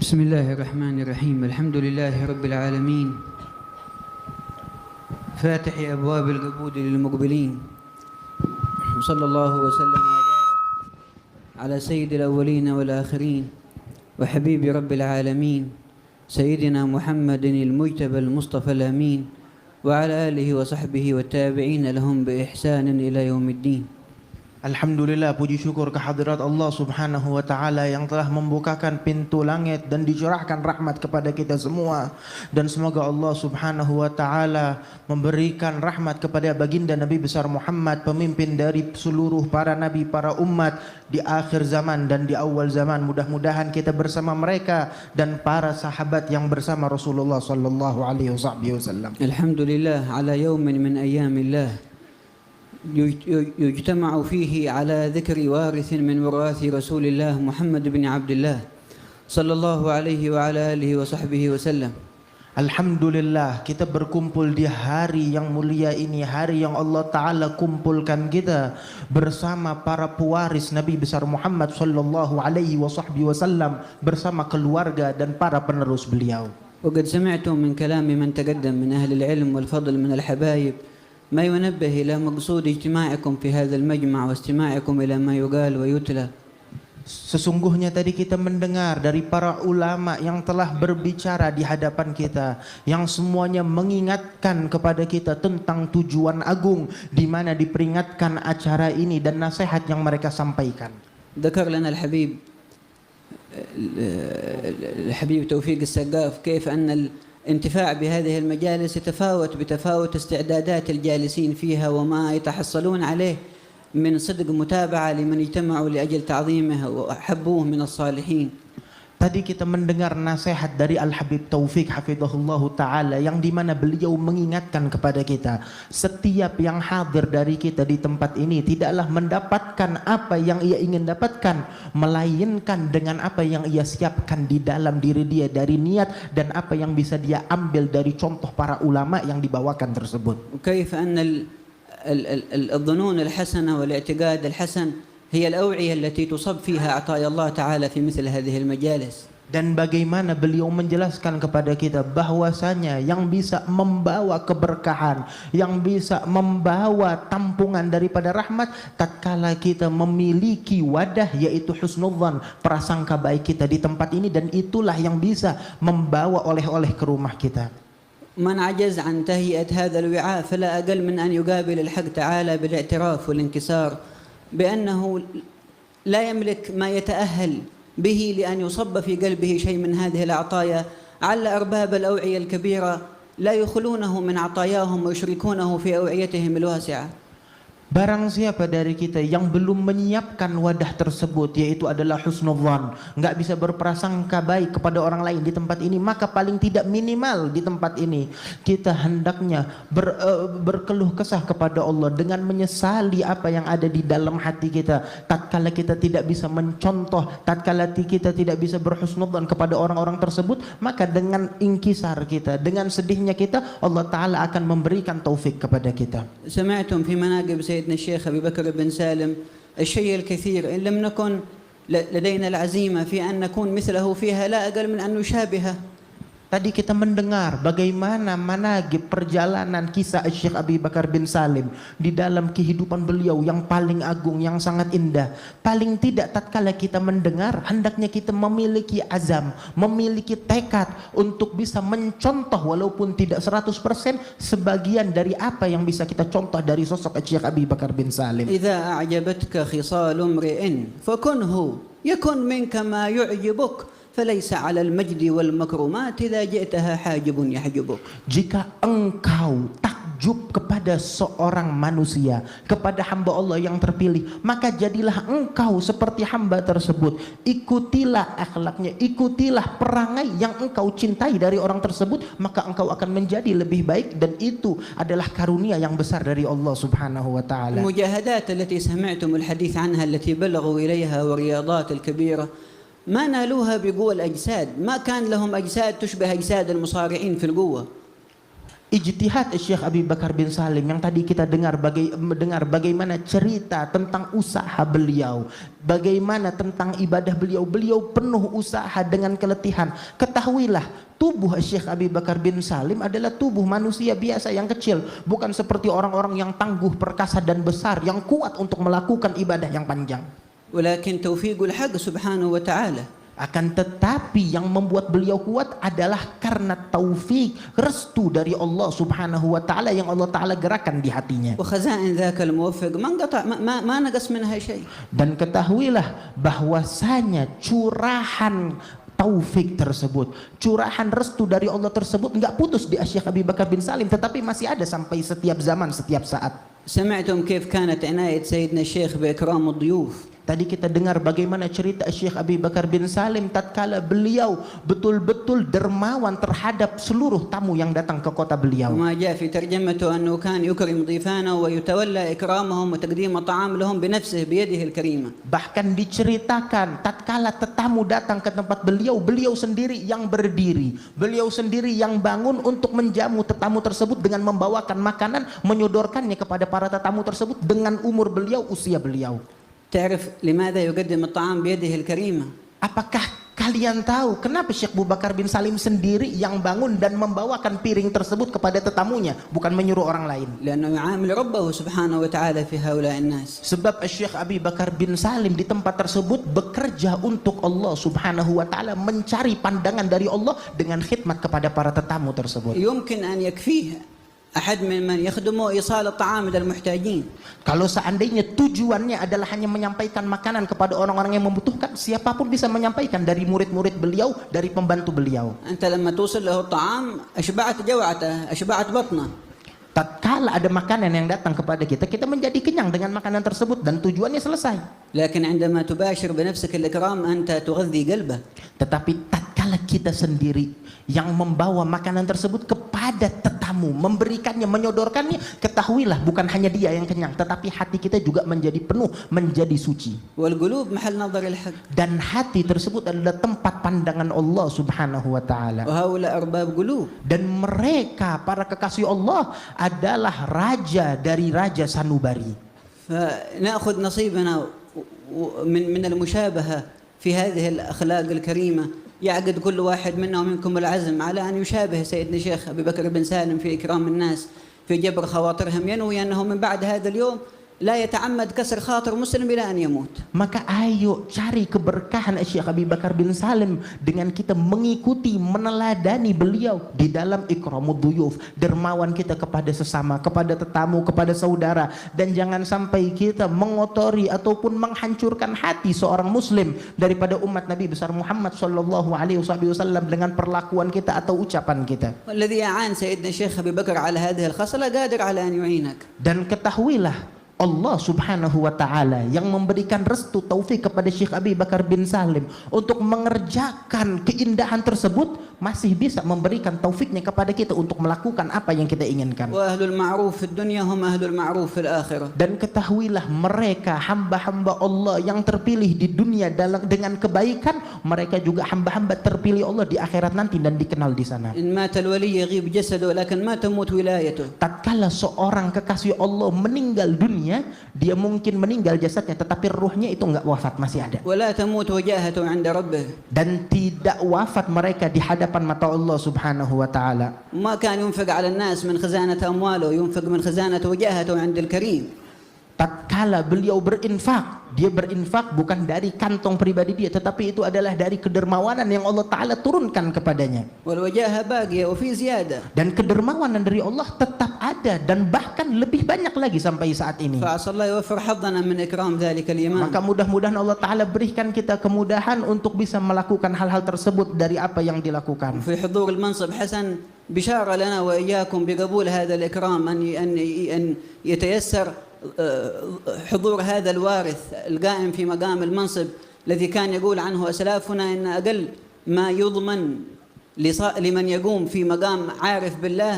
بسم الله الرحمن الرحيم. الحمد لله رب العالمين، فاتح أبواب القبول للمقبلين، وصلى الله وسلم وبارك على سيد الأولين والآخرين وحبيب رب العالمين سيدنا محمد المجتبى المصطفى الأمين وعلى آله وصحبه والتابعين لهم بإحسان إلى يوم الدين. Alhamdulillah, puji syukur kehadirat Allah subhanahu wa ta'ala yang telah membukakan pintu langit dan dicurahkan rahmat kepada kita semua. Dan semoga Allah subhanahu wa ta'ala memberikan rahmat kepada baginda Nabi besar Muhammad, pemimpin dari seluruh para nabi, para umat di akhir zaman dan di awal zaman. Mudah-mudahan kita bersama mereka dan para sahabat yang bersama Rasulullah sallallahu alaihi wasallam. Alhamdulillah ala yawmin min ayyamillah يجتمع فيه على ذكر وارث من وراث رسول الله محمد بن عبد الله صلى الله عليه وعلى آله وصحبه وسلم. Alhamdulillah, kita berkumpul di hari yang mulia ini, hari yang Allah Ta'ala kumpulkan kita bersama para pewaris Nabi besar Muhammad sallallahu alaihi wasallam, bersama keluarga dan para penerus beliau. وقد سمعتم من كلام من تقدم من أهل العلم والفضل من الحبايب ما ينبه إلى مقصود اجتماعكم في هذا المجمع واستماعكم إلى ما يقال ويتلى. Sesungguhnya tadi kita mendengar dari para ulama yang telah berbicara di hadapan kita, yang semuanya mengingatkan kepada kita tentang tujuan agung di mana diperingatkan acara ini dan nasihat yang mereka sampaikan. ذكر لنا الحبيب توفيق السقاف كيف أن الانتفاع بهذه المجالس يتفاوت بتفاوت استعدادات الجالسين فيها وما يتحصلون عليه من صدق متابعة لمن اجتمعوا لأجل تعظيمه وحبوه من الصالحين. Tadi kita mendengar nasihat dari Al-Habib Taufik hafizahullah ta'ala yang dimana beliau mengingatkan kepada kita, setiap yang hadir dari kita di tempat ini tidaklah mendapatkan apa yang ia ingin dapatkan, melainkan dengan apa yang ia siapkan di dalam diri dia dari niat dan apa yang bisa dia ambil dari contoh para ulama yang dibawakan tersebut. وكيف أن الظنون الحسنة والاعتقاد الحسن هي الأوعية التي تصب فيها عطايا الله تعالى في مثل هذه المجالس. Dan bagaimana beliau menjelaskan kepada kita bahwasanya yang bisa membawa keberkahan, yang bisa membawa tampungan daripada rahmat tatkala kita memiliki wadah, yaitu husnudzan, prasangka baik kita di tempat ini, dan itulah yang bisa membawa oleh-oleh ke rumah kita. من عجز عن تهيئة هذا الوعاء فلا أقل من أن يقابل الحق تعالى بالاعتراف والانكسار بأنه لا يملك ما يتأهل به لأن يصب في قلبه شيء من هذه العطايا، على أرباب الأوعية الكبيرة لا يخلونه من عطاياهم ويشركونه في أوعيتهم الواسعة. Barang siapa dari kita yang belum menyiapkan wadah tersebut, yaitu adalah husnudzan, nggak bisa berprasangka baik kepada orang lain di tempat ini, maka paling tidak minimal di tempat ini kita hendaknya berkeluh kesah kepada Allah dengan menyesali apa yang ada di dalam hati kita. Tatkala kita tidak bisa mencontoh, tatkala kita tidak bisa berhusnudzan kepada orang-orang tersebut, maka dengan ingkisar kita, dengan sedihnya kita, Allah Ta'ala akan memberikan taufik kepada kita. سمعتم في مناقب سيدنا الشيخ أبي بكر بن سالم الشيء الكثير، إن لم نكن لدينا العزيمة في أن نكون مثله فيها لا أقل من أن نشابهه. Tadi kita mendengar bagaimana manaqib perjalanan kisah Syekh Abi Bakar bin Salim di dalam kehidupan beliau yang paling agung, yang sangat indah. Paling tidak tatkala kita mendengar, hendaknya kita memiliki azam, memiliki tekad untuk bisa mencontoh walaupun tidak 100% sebagian dari apa yang bisa kita contoh dari sosok Syekh Abi Bakar bin Salim. إذا أعجبتك خصال امرئ فكنه يكن منك ما يعجبك فليس على المجد والمكرمات إذا جئتها حاجب يحجبك. Jika engkau takjub kepada seorang manusia, kepada hamba Allah yang terpilih, maka jadilah engkau seperti hamba tersebut. Ikutilah akhlaknya, ikutilah perangai yang engkau cintai dari orang tersebut, maka engkau akan menjadi lebih baik, dan itu adalah karunia yang besar dari Allah Subhanahu wa taala. المجاهدات التي سمعتم الحديث عنها التي بلغوا إليها والرياضات الكبيرة ما نالوها بقوة الأجساد، ما كان لهم أجساد تشبه أجساد المصارعين في القوة. ijtihad Syekh Abi Bakar bin Salim yang tadi kita dengar bagaimana cerita tentang usaha beliau, bagaimana tentang ibadah beliau penuh usaha dengan keletihan. Ketahuilah, tubuh Syekh Abi Bakar bin Salim adalah tubuh manusia biasa yang kecil, bukan seperti orang-orang yang tangguh, perkasa dan besar yang kuat untuk melakukan ibadah yang panjang. ولكن توفيق الحق سبحانه وتعالى. Akan tetapi yang membuat beliau kuat adalah karena taufik, restu dari Allah Subhanahu wa taala yang Allah taala gerakan di hatinya. وخزائن ذاك الموفق ما انقطع ما نقص منها شيء. Dan ketahuilah bahwasanya curahan taufik tersebut, curahan restu dari Allah tersebut enggak putus di Syekh Abi Bakar bin Salim, tetapi masih ada sampai setiap zaman, setiap saat. سمعتم كيف كانت عناية سيدنا الشيخ بإكرام الضيوف. Tadi kita dengar bagaimana cerita Syekh Abi Bakar bin Salim tatkala beliau betul-betul dermawan terhadap seluruh tamu yang datang ke kota beliau. وما جاء في ترجمته أنه كان يكرم ضيفانه ويتولى إكرامهم وتقديم الطعام لهم بنفسه بيده الكريمة. Bahkan diceritakan tatkala tetamu datang ke tempat beliau, beliau sendiri yang berdiri, beliau sendiri yang bangun untuk menjamu tetamu tersebut dengan membawakan makanan, menyodorkannya kepada para tetamu tersebut dengan umur beliau, usia beliau. تعرف لماذا يقدم الطعام بيده الكريمة؟ Apakah kalian tahu kenapa Syekh Abu Bakar bin Salim sendiri yang bangun dan membawakan piring tersebut kepada tetamunya, bukan menyuruh orang lain? لأنه يعامل ربه سبحانه وتعالى في هؤلاء الناس. Sebab Syekh Abi Bakar bin Salim di tempat tersebut bekerja untuk Allah Subhanahu wa taala, mencari pandangan dari Allah dengan khidmat kepada para tetamu tersebut. يمكن أن يكفيه أحد من يخدمه إيصال الطعام إلى المحتاجين. Kalau seandainya tujuannya adalah hanya menyampaikan makanan kepada orang-orang yang membutuhkan, siapapun bisa menyampaikan, dari murid-murid beliau, dari pembantu beliau. أنت لما توصل له الطعام أشبعت جوعته أشبعت بطنه. Tatkala ada makanan yang datang kepada kita, kita menjadi kenyang dengan makanan tersebut dan tujuannya selesai. لكن عندما تباشر بنفسك الإكرام أنت تغذي قلبه. Tetapi tatkala kita sendiri yang membawa makanan tersebut kepada tetamu, memberikannya, menyodorkannya, ketahuilah bukan hanya dia yang kenyang, tetapi hati kita juga menjadi penuh, menjadi suci. والقلوب محل نظر الحق. Dan hati tersebut adalah tempat pandangan Allah Subhanahu wa taala. وهؤلاء أرباب قلوب. Dan mereka para kekasih Allah adalah raja dari raja sanubari. فنأخذ نصيبنا من المشابهة في هذه الأخلاق الكريمة. يعقد كل واحد منا ومنكم العزم على أن يشابه سيدنا الشيخ أبي بكر بن سالم في إكرام الناس، في جبر خواطرهم، ينوي أنه من بعد هذا اليوم لا يتعمد كسر خاطر مسلم إلى أن يموت. Maka ayo cari keberkahan Syekh Abi Bakar bin Salim dengan kita mengikuti, meneladani beliau di dalam ikramud duyuf, dermawan kita kepada sesama, kepada tetamu, kepada saudara, dan jangan sampai kita mengotori ataupun menghancurkan hati seorang muslim daripada umat Nabi besar Muhammad sallallahu alaihi wasallam dengan perlakuan kita atau ucapan kita. والذي أعان سيدنا الشيخ أبي بكر على هذه الخصلة قادر على أن يعينك. Dan ketahuilah, Allah Subhanahu wa taala yang memberikan restu taufik kepada Syekh Abi Bakar bin Salim untuk mengerjakan keindahan tersebut, masih bisa memberikan taufiknya kepada kita untuk melakukan apa yang kita inginkan. وأهل المعروف في الدنيا هم أهل المعروف في الآخرة. Dan ketahuilah, mereka hamba-hamba Allah yang terpilih di dunia dengan kebaikan, mereka juga hamba-hamba terpilih Allah di akhirat nanti dan dikenal di sana. إن مات الولي يغيب جسده لكن ما تموت ولايته. Tatkala seorang kekasih Allah meninggal dunia, dia mungkin meninggal jasadnya, tetapi ruhnya itu enggak wafat, masih ada. ولا تموت وجاهته عند ربه. Dan tidak wafat mereka di hadapan mata Allah Subhanahu wa taala. ما كان ينفق على الناس من خزانة أمواله، ينفق من خزانة وجاهته عند الكريم. Tatkala beliau berinfak, dia berinfak bukan dari kantong pribadi dia, tetapi itu adalah dari kedermawanan yang Allah Ta'ala turunkan kepadanya. والوجاهة باقية وفي زيادة. Dan kedermawanan dari Allah tetap ada dan bahkan lebih banyak lagi sampai saat ini. فعسى الله يوفر حظنا من إكرام ذلك الإمام. Maka mudah-mudahan Allah Ta'ala berikan kita kemudahan untuk bisa melakukan hal-hal tersebut dari apa yang dilakukan. في حضور المنصب حسن بشارة لنا وإياكم بقبول هذا الإكرام، أن يتيسر حضور هذا الوارث القائم في مقام المنصب الذي كان يقول عنه أسلافنا إن أقل ما يضمن لمن يقوم في مقام عارف بالله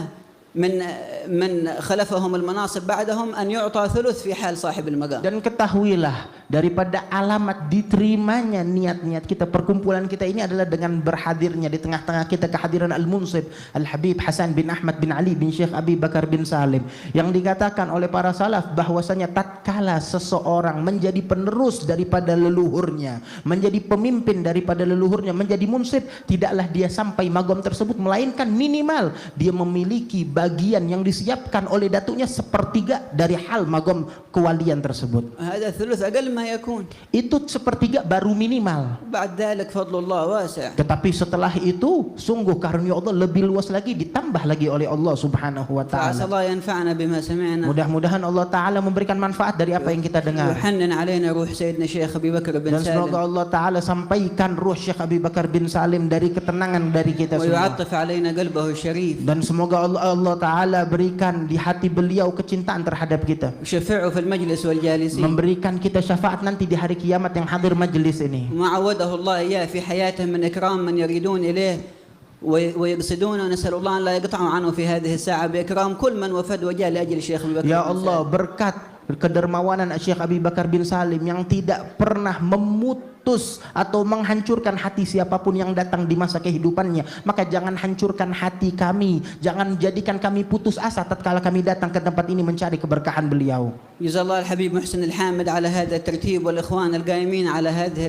من خلفهم المناصب بعدهم أن يعطى ثلث في حال صاحب المقام. Dan ketahuilah, daripada alamat diterimanya niat-niat kita, perkumpulan kita ini adalah dengan berhadirnya di tengah-tengah kita kehadiran Al-Munsib Al-Habib Hasan bin Ahmad bin Ali bin Syekh Abi Bakar bin Salim, yang dikatakan oleh para salaf bahwasanya tatkala seseorang menjadi penerus daripada leluhurnya, menjadi pemimpin daripada leluhurnya, menjadi munsib, tidaklah dia sampai magom tersebut melainkan minimal dia memiliki bagian yang disiapkan oleh datuknya sepertiga dari hal magom kewalian tersebut. هذا ثلث أقل ما يكون. Itu sepertiga baru minimal. بعد ذلك فضل الله واسع. Tetapi setelah itu sungguh karunia Allah lebih luas lagi, ditambah lagi oleh Allah Subhanahu wa فعسى taala. الله ينفعنا بما سمعنا. Mudah-mudahan Allah taala memberikan manfaat dari apa yang kita dengar. ويحنن علينا روح سيدنا الشيخ أبي بكر بن Dan semoga سالم. Allah taala sampaikan ruh Syekh Abi Bakar bin Salim dari ketenangan dari kita semua. ويعطف علينا قلبه الشريف. Dan semoga Allah taala berikan di hati beliau kecintaan terhadap kita. وشفعه في المجلس والجالسين. Memberikan kita syafaat nanti di hari kiamat yang hadir majelis ini. ما عوده الله إياه في حياته من إكرام من يريدون إليه ويقصدونه، نسأل الله أن لا يقطعوا عنه في هذه الساعة بإكرام كل من وفد وجاء لأجل الشيخ أبي بكر. Ya Allah, berkat kedermawanan Syekh Abi Bakar bin Salim yang tidak pernah memutus atau menghancurkan hati siapapun yang datang di masa kehidupannya, maka jangan hancurkan hati kami, jangan jadikan kami putus asa tatkala kami datang ke tempat ini mencari keberkahan beliau. جزا الله الحبيب محسن الحامد على هذا الترتيب والإخوان القائمين على هذه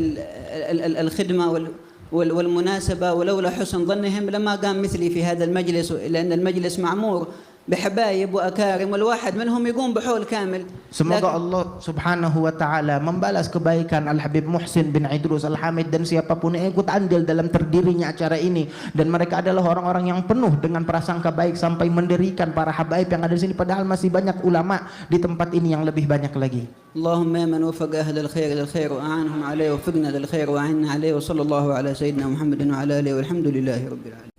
الخدمة والمناسبة، ولولا حسن ظنهم لما قام مثلي في هذا المجلس، لأن المجلس معمور بحبايب وأكارم والواحد منهم يقوم بحول كامل. Semoga Allah Subhanahu wa taala membalas kebaikan Al-Habib Muhsin bin Idrus Al-Hamid dan siapapun yang ikut andil dalam terdirinya acara ini, dan mereka adalah orang-orang yang penuh dengan prasangka baik sampai mendirikan para habaib yang ada di sini, padahal masih banyak ulama di tempat ini yang lebih banyak lagi. اللهم يا من وفق أهل الخير للخير وأعانهم عليه وفقنا للخير وأعنا عليه، وصلى الله على سيدنا محمد وعلى آله والحمد لله رب العالمين.